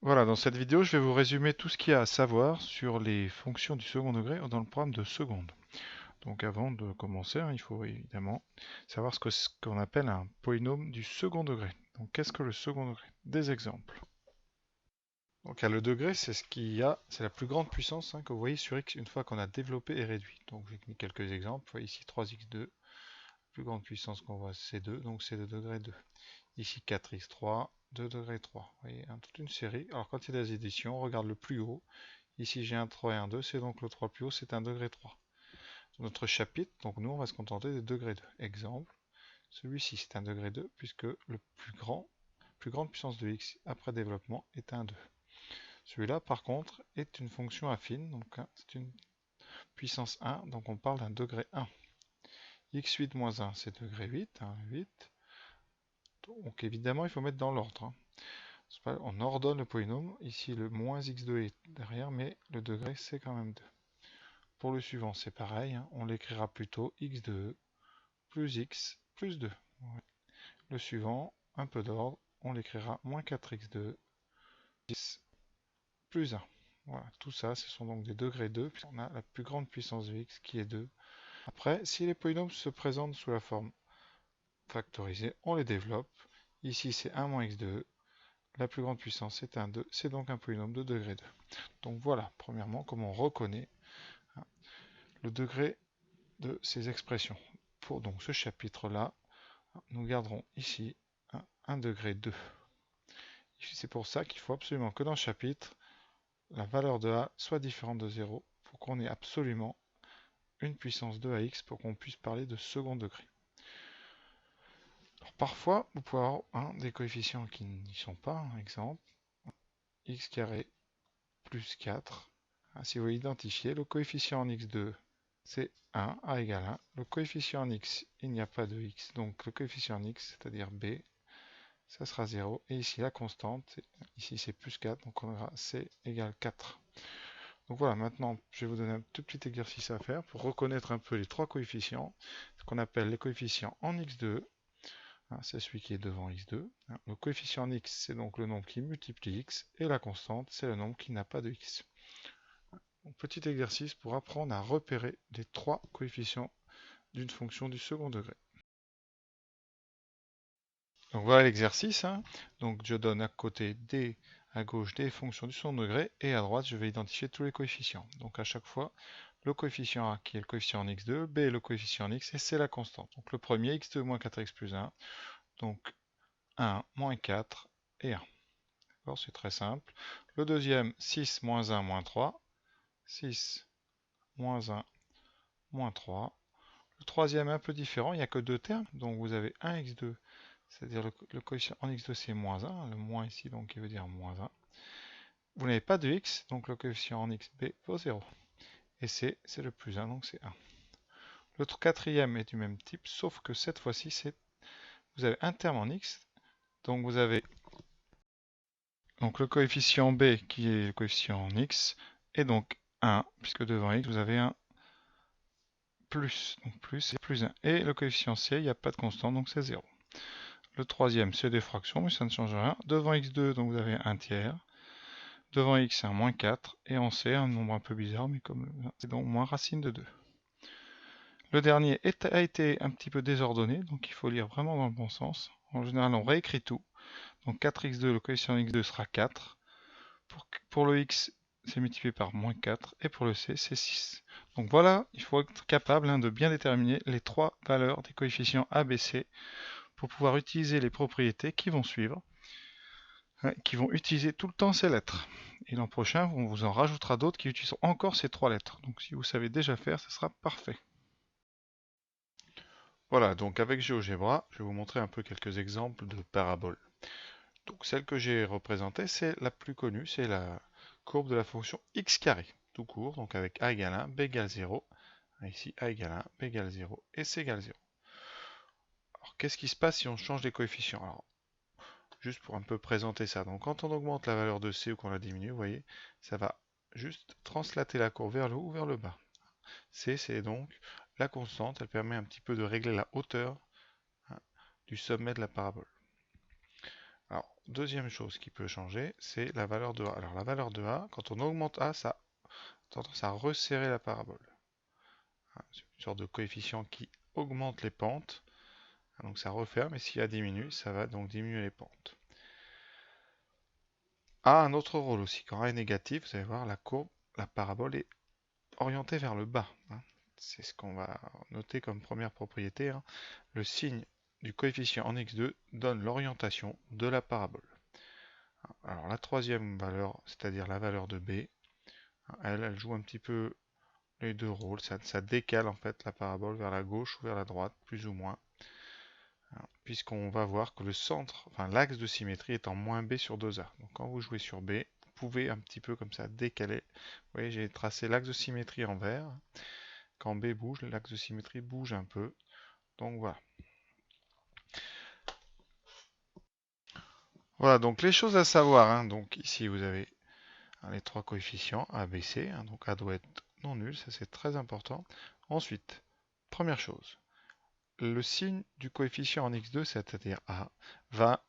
Voilà, dans cette vidéo, je vais vous résumer tout ce qu'il y a à savoir sur les fonctions du second degré dans le programme de seconde. Donc avant de commencer, il faut évidemment savoir ce qu'on appelle un polynôme du second degré. Donc qu'est-ce que le second degré? Des exemples. Donc le degré, c'est ce qu'il y a, c'est la plus grande puissance que vous voyez sur x une fois qu'on a développé et réduit. Donc j'ai mis quelques exemples. Vous voyez ici 3x2, la plus grande puissance qu'on voit c'est 2, donc c'est de degré 2. Ici 4x3, 2 degré 3. Vous voyez, toute une série. Alors quand il y a des additions, on regarde le plus haut. Ici j'ai un 3 et un 2, c'est donc le 3 plus haut, c'est un degré 3. Notre chapitre, donc nous on va se contenter des degrés 2. Exemple, celui-ci c'est un degré 2 puisque le plus grande puissance de x après développement est un 2. Celui-là par contre est une fonction affine, donc c'est une puissance 1, donc on parle d'un degré 1. x8 moins 1 c'est degré 8, 8. Donc évidemment il faut mettre dans l'ordre. On ordonne le polynôme, ici le moins x2 est derrière, mais le degré c'est quand même 2. Pour le suivant, c'est pareil, on l'écrira plutôt x2 plus x plus 2. Le suivant, un peu d'ordre, on l'écrira moins 4x2 x plus 1. Voilà, tout ça, ce sont donc des degrés 2, puisqu'on a la plus grande puissance de x qui est 2. Après, si les polynômes se présentent sous la forme factorisée, on les développe. Ici, c'est 1 moins x2. La plus grande puissance est un 2. C'est donc un polynôme de degré 2. Donc voilà, premièrement, comment on reconnaît le degré de ces expressions. Pour donc ce chapitre-là, nous garderons ici un degré 2. C'est pour ça qu'il faut absolument que dans le chapitre, la valeur de a soit différente de 0 pour qu'on ait absolument une puissance 2 à x pour qu'on puisse parler de second degré. Alors, parfois, vous pouvez avoir des coefficients qui n'y sont pas. Exemple, x carré plus 4. Si vous identifiez, le coefficient en x2, c'est 1, a égale 1. Le coefficient en x, il n'y a pas de x, donc le coefficient en x, c'est-à-dire b, ça sera 0. Et ici, la constante, ici c'est plus 4, donc on aura c égale 4. Donc voilà, maintenant, je vais vous donner un tout petit exercice à faire pour reconnaître un peu les trois coefficients, ce qu'on appelle les coefficients en x2. C'est celui qui est devant x2. Le coefficient en x, c'est donc le nombre qui multiplie x, et la constante, c'est le nombre qui n'a pas de x. Donc, petit exercice pour apprendre à repérer les trois coefficients d'une fonction du second degré. Donc voilà l'exercice. Donc je donne à côté d, à gauche des fonctions du second degré, et à droite je vais identifier tous les coefficients. Donc à chaque fois, le coefficient a qui est le coefficient en x2, b est le coefficient en x, et c'est la constante. Donc le premier, x2 moins 4x plus 1, donc 1 moins 4 et 1. C'est très simple. Le deuxième, 6 moins 1 moins 3, 6 moins 1 moins 3. Le troisième est un peu différent, il n'y a que deux termes, donc vous avez 1x2, c'est-à-dire le coefficient en x2 c'est moins 1, le moins ici donc qui veut dire moins 1. Vous n'avez pas de x, donc le coefficient en xb vaut 0. Et c, c'est le plus 1, donc c'est 1. Le quatrième est du même type, sauf que cette fois-ci, vous avez un terme en x, donc vous avez donc le coefficient b qui est le coefficient en x, et donc 1, puisque devant x, vous avez un plus, donc plus et plus 1. Et le coefficient c, il n'y a pas de constante, donc c'est 0. Le troisième, c'est des fractions, mais ça ne change rien. Devant x2, donc vous avez un tiers. Devant x, un moins 4. Et en c, un nombre un peu bizarre, mais comme c'est donc moins racine de 2. Le dernier a été un petit peu désordonné, donc il faut lire vraiment dans le bon sens. En général, on réécrit tout. Donc 4x2, le coefficient x2 sera 4. Pour le x, c'est multiplié par moins 4. Et pour le c, c'est 6. Donc voilà, il faut être capable de bien déterminer les trois valeurs des coefficients a, b, c pour pouvoir utiliser les propriétés qui vont suivre, qui vont utiliser tout le temps ces lettres. Et l'an prochain, on vous en rajoutera d'autres qui utiliseront encore ces trois lettres. Donc si vous savez déjà faire, ce sera parfait. Voilà, donc avec GeoGebra, je vais vous montrer un peu quelques exemples de paraboles. Donc celle que j'ai représentée, c'est la plus connue, c'est la courbe de la fonction x carré, tout court, donc avec a égale 1, b égale 0. Ici, a égale 1, b égale 0 et c égale 0. Alors qu'est-ce qui se passe si on change les coefficients? Alors, juste pour un peu présenter ça. Donc quand on augmente la valeur de C ou qu'on la diminue, vous voyez, ça va juste translater la courbe vers le haut ou vers le bas. C, c'est donc la constante, elle permet un petit peu de régler la hauteur du sommet de la parabole. Alors, deuxième chose qui peut changer, c'est la valeur de A. Alors la valeur de A, quand on augmente A, ça a tendance à resserrer la parabole. C'est une sorte de coefficient qui augmente les pentes. Donc ça referme, et s'il y a diminue, ça va donc diminuer les pentes. A a un autre rôle aussi. Quand A est négatif, vous allez voir, la courbe, la parabole est orientée vers le bas. C'est ce qu'on va noter comme première propriété. Le signe du coefficient en x2 donne l'orientation de la parabole. Alors la troisième valeur, c'est-à-dire la valeur de b, elle joue un petit peu les deux rôles. Ça décale en fait la parabole vers la gauche ou vers la droite, plus ou moins. Puisqu'on va voir que le centre, enfin l'axe de symétrie est en moins b sur 2a. Donc quand vous jouez sur b, vous pouvez un petit peu comme ça décaler. Vous voyez, j'ai tracé l'axe de symétrie en vert. Quand b bouge, l'axe de symétrie bouge un peu. Donc voilà. Voilà, donc les choses à savoir. Donc ici, vous avez les trois coefficients A, B, C. Donc A doit être non nul, ça c'est très important. Ensuite, première chose, le signe du coefficient en x2, c'est-à-dire A, va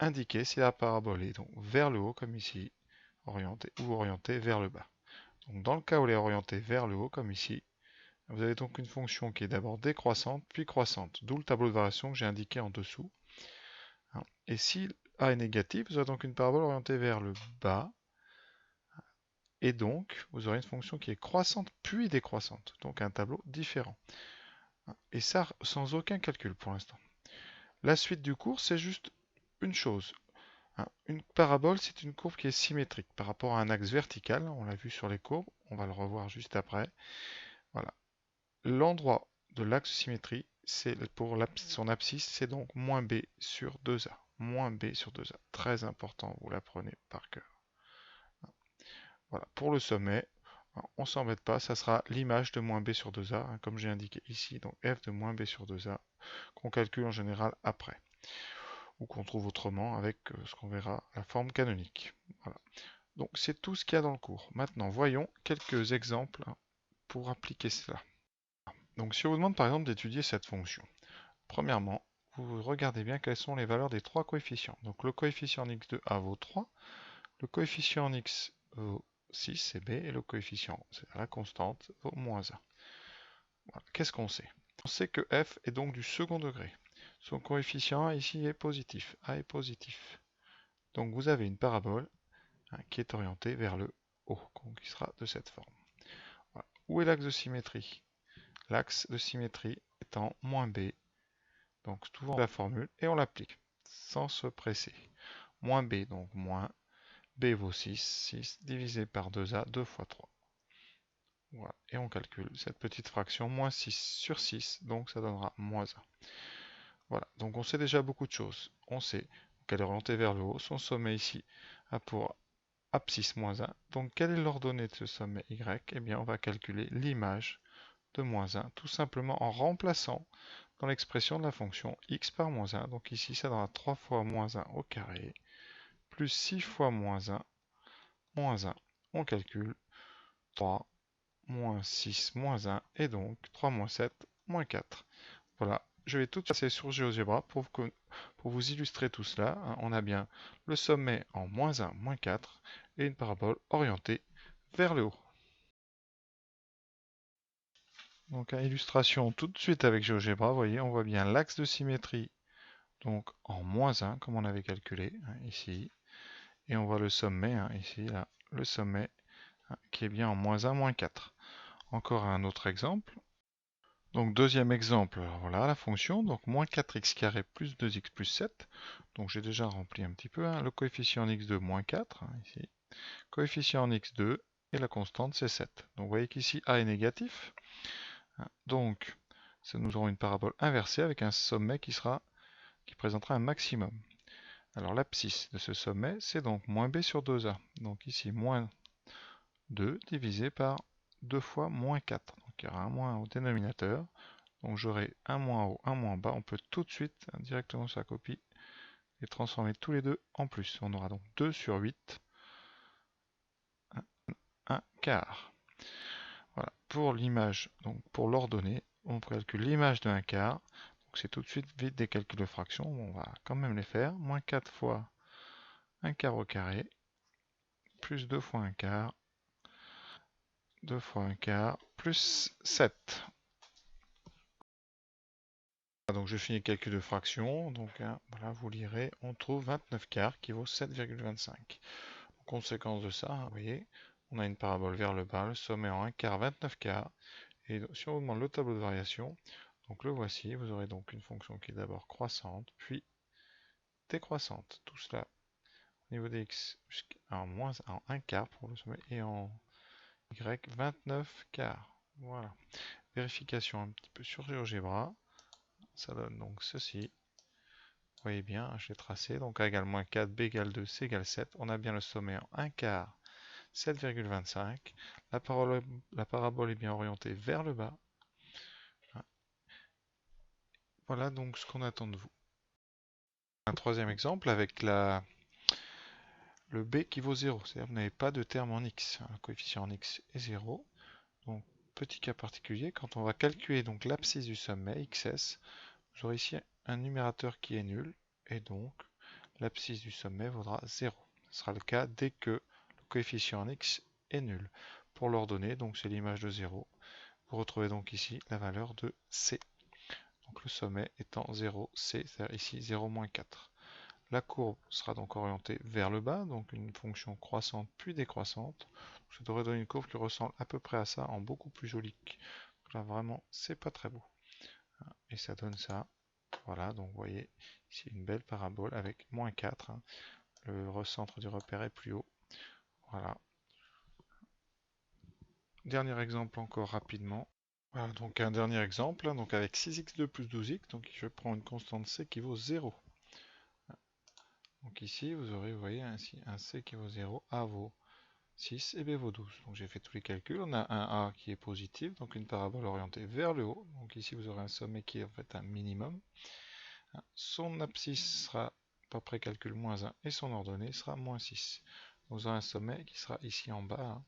indiquer si la parabole est donc vers le haut, comme ici, orientée, ou orientée vers le bas. Donc dans le cas où elle est orientée vers le haut, comme ici, vous avez donc une fonction qui est d'abord décroissante, puis croissante, d'où le tableau de variation que j'ai indiqué en dessous. Et si A est négatif, vous aurez donc une parabole orientée vers le bas, et donc vous aurez une fonction qui est croissante puis décroissante, donc un tableau différent. Et ça sans aucun calcul pour l'instant. La suite du cours, c'est juste une chose. Une parabole, c'est une courbe qui est symétrique par rapport à un axe vertical. On l'a vu sur les courbes, on va le revoir juste après. Voilà. L'endroit de l'axe de symétrie, c'est pour son abscisse, c'est donc moins b sur 2a. Moins b sur 2a. Très important, vous l'apprenez par cœur. Voilà. Pour le sommet, on ne s'embête pas, ça sera l'image de moins b sur 2a, comme j'ai indiqué ici. Donc f de moins b sur 2a, qu'on calcule en général après. Ou qu'on trouve autrement avec ce qu'on verra, la forme canonique. Voilà. Donc c'est tout ce qu'il y a dans le cours. Maintenant, voyons quelques exemples pour appliquer cela. Donc si on vous demande par exemple d'étudier cette fonction, premièrement, vous regardez bien quelles sont les valeurs des trois coefficients. Donc le coefficient en x2a vaut 3, le coefficient en x vaut 6, c'est b, et le coefficient, c'est la constante, vaut moins 1. Voilà. Qu'est-ce qu'on sait? On sait que f est donc du second degré. Son coefficient ici est positif, a est positif. Donc vous avez une parabole qui est orientée vers le haut, qui sera de cette forme. Voilà. Où est l'axe de symétrie? L'axe de symétrie étant moins b. Donc toujours la formule et on l'applique sans se presser. Moins b, donc moins b vaut 6, 6 divisé par 2a, 2 fois 3. Voilà. Et on calcule cette petite fraction, moins 6 sur 6, donc ça donnera moins 1. Voilà, donc on sait déjà beaucoup de choses. On sait qu'elle est orientée vers le haut, son sommet ici a pour abscisse moins 1. Donc quelle est l'ordonnée de ce sommet y? Eh bien on va calculer l'image de moins 1, tout simplement en remplaçant dans l'expression de la fonction x par moins 1. Donc ici ça donnera 3 fois moins 1 au carré, plus 6 fois moins 1, moins 1. On calcule 3, moins 6, moins 1, et donc 3 moins 7, moins 4. Voilà, je vais tout passer sur GeoGebra pour vous illustrer tout cela. On a bien le sommet en moins 1, moins 4 et une parabole orientée vers le haut. Donc à illustration tout de suite avec GeoGebra, vous voyez, on voit bien l'axe de symétrie donc en moins 1 comme on avait calculé ici. Et on voit le sommet ici, là, le sommet qui est bien en moins 1, moins 4. Encore un autre exemple. Donc deuxième exemple, alors voilà la fonction, donc moins 4x carré plus 2x plus 7. Donc j'ai déjà rempli un petit peu, le coefficient en x2 moins 4, ici. Coefficient en x2, et la constante c'est 7. Donc vous voyez qu'ici a est négatif. Donc ça nous aurons une parabole inversée avec un sommet qui présentera un maximum. Alors l'abscisse de ce sommet, c'est donc moins b sur 2a. Donc ici moins 2 divisé par 2 fois moins 4. Donc il y aura un moins au dénominateur. Donc j'aurai un moins haut, un moins bas. On peut tout de suite, directement sur la copie, les transformer tous les deux en plus. On aura donc 2 sur 8, 1 quart. Voilà. Pour l'image, donc pour l'ordonnée, on calcule l'image de 1 quart. Donc c'est tout de suite vite des calculs de fractions. On va quand même les faire. Moins 4 fois 1 quart au carré, plus 2 fois 1 quart, 2 fois 1 quart, plus 7. Donc je finis le calcul de fraction, donc hein, voilà, vous lirez, on trouve 29 quarts qui vaut 7,25. En conséquence de ça, vous voyez, on a une parabole vers le bas, le sommet en 1 quart, 29 quarts, et si on vous demande le tableau de variation, donc le voici, vous aurez donc une fonction qui est d'abord croissante, puis décroissante. Tout cela au niveau des x en 1 quart pour le sommet et en y 29 quarts. Voilà. Vérification un petit peu sur GeoGebra. Ça donne donc ceci. Vous voyez bien, je l'ai tracé. Donc A égale moins 4, B égale 2, C égale 7. On a bien le sommet en 1 quart, 7,25. La parabole est bien orientée vers le bas. Voilà donc ce qu'on attend de vous. Un troisième exemple avec le b qui vaut 0. C'est-à-dire que vous n'avez pas de terme en x. Un coefficient en x est 0. Donc, petit cas particulier, quand on va calculer donc l'abscisse du sommet, xs, vous aurez ici un numérateur qui est nul, et donc l'abscisse du sommet vaudra 0. Ce sera le cas dès que le coefficient en x est nul. Pour l'ordonnée, donc c'est l'image de 0. Vous retrouvez donc ici la valeur de c. Donc le sommet étant 0, c, c'est-à-dire ici 0, moins 4. La courbe sera donc orientée vers le bas, donc une fonction croissante puis décroissante. Ça devrait donner une courbe qui ressemble à peu près à ça, en beaucoup plus joli. Là vraiment, c'est pas très beau. Et ça donne ça. Voilà, donc vous voyez ici une belle parabole avec moins 4. Le recentre du repère est plus haut. Voilà. Dernier exemple encore rapidement. Voilà, donc un dernier exemple, donc avec 6x2 plus 12x, donc je prends une constante c qui vaut 0. Donc ici, vous aurez, vous voyez, ainsi un c qui vaut 0, a vaut 6 et b vaut 12. Donc j'ai fait tous les calculs. On a un a qui est positif, donc une parabole orientée vers le haut. Donc ici, vous aurez un sommet qui est en fait un minimum. Son abscisse sera, pas précalcul, moins 1, et son ordonnée sera moins 6. Donc vous aurez un sommet qui sera ici en bas.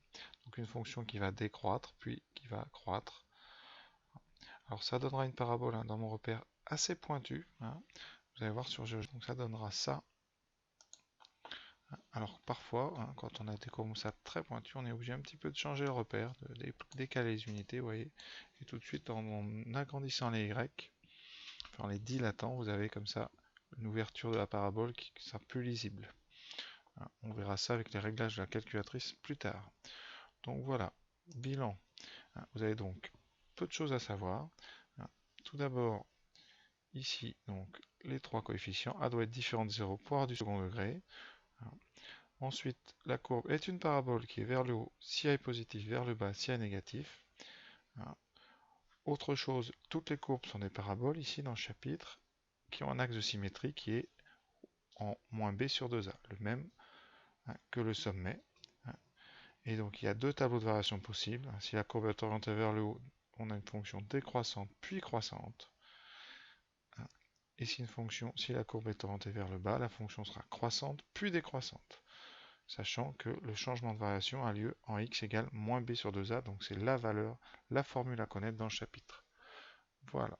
Donc une fonction qui va décroître, puis qui va croître. Alors ça donnera une parabole dans mon repère assez pointue. Vous allez voir sur GeoGebra. Donc ça donnera ça. Alors parfois, quand on a des comme ça très pointus, on est obligé un petit peu de changer le repère, de décaler les unités, vous voyez. Et tout de suite, en agrandissant les Y, en les dilatant, vous avez comme ça une ouverture de la parabole qui sera plus lisible. On verra ça avec les réglages de la calculatrice plus tard. Donc voilà, bilan. Vous avez donc peu de choses à savoir. Tout d'abord, ici, donc les trois coefficients. A doit être différent de 0 pour avoir du second degré. Ensuite, la courbe est une parabole qui est vers le haut si A est positif, vers le bas si A est négatif. Autre chose, toutes les courbes sont des paraboles ici dans le chapitre qui ont un axe de symétrie qui est en moins b sur 2a, le même que le sommet. Et donc il y a deux tableaux de variation possibles. Si la courbe est orientée vers le haut, on a une fonction décroissante puis croissante. Et si la courbe est orientée vers le bas, la fonction sera croissante puis décroissante. Sachant que le changement de variation a lieu en x égale moins b sur 2a, donc c'est la valeur, la formule à connaître dans le chapitre. Voilà.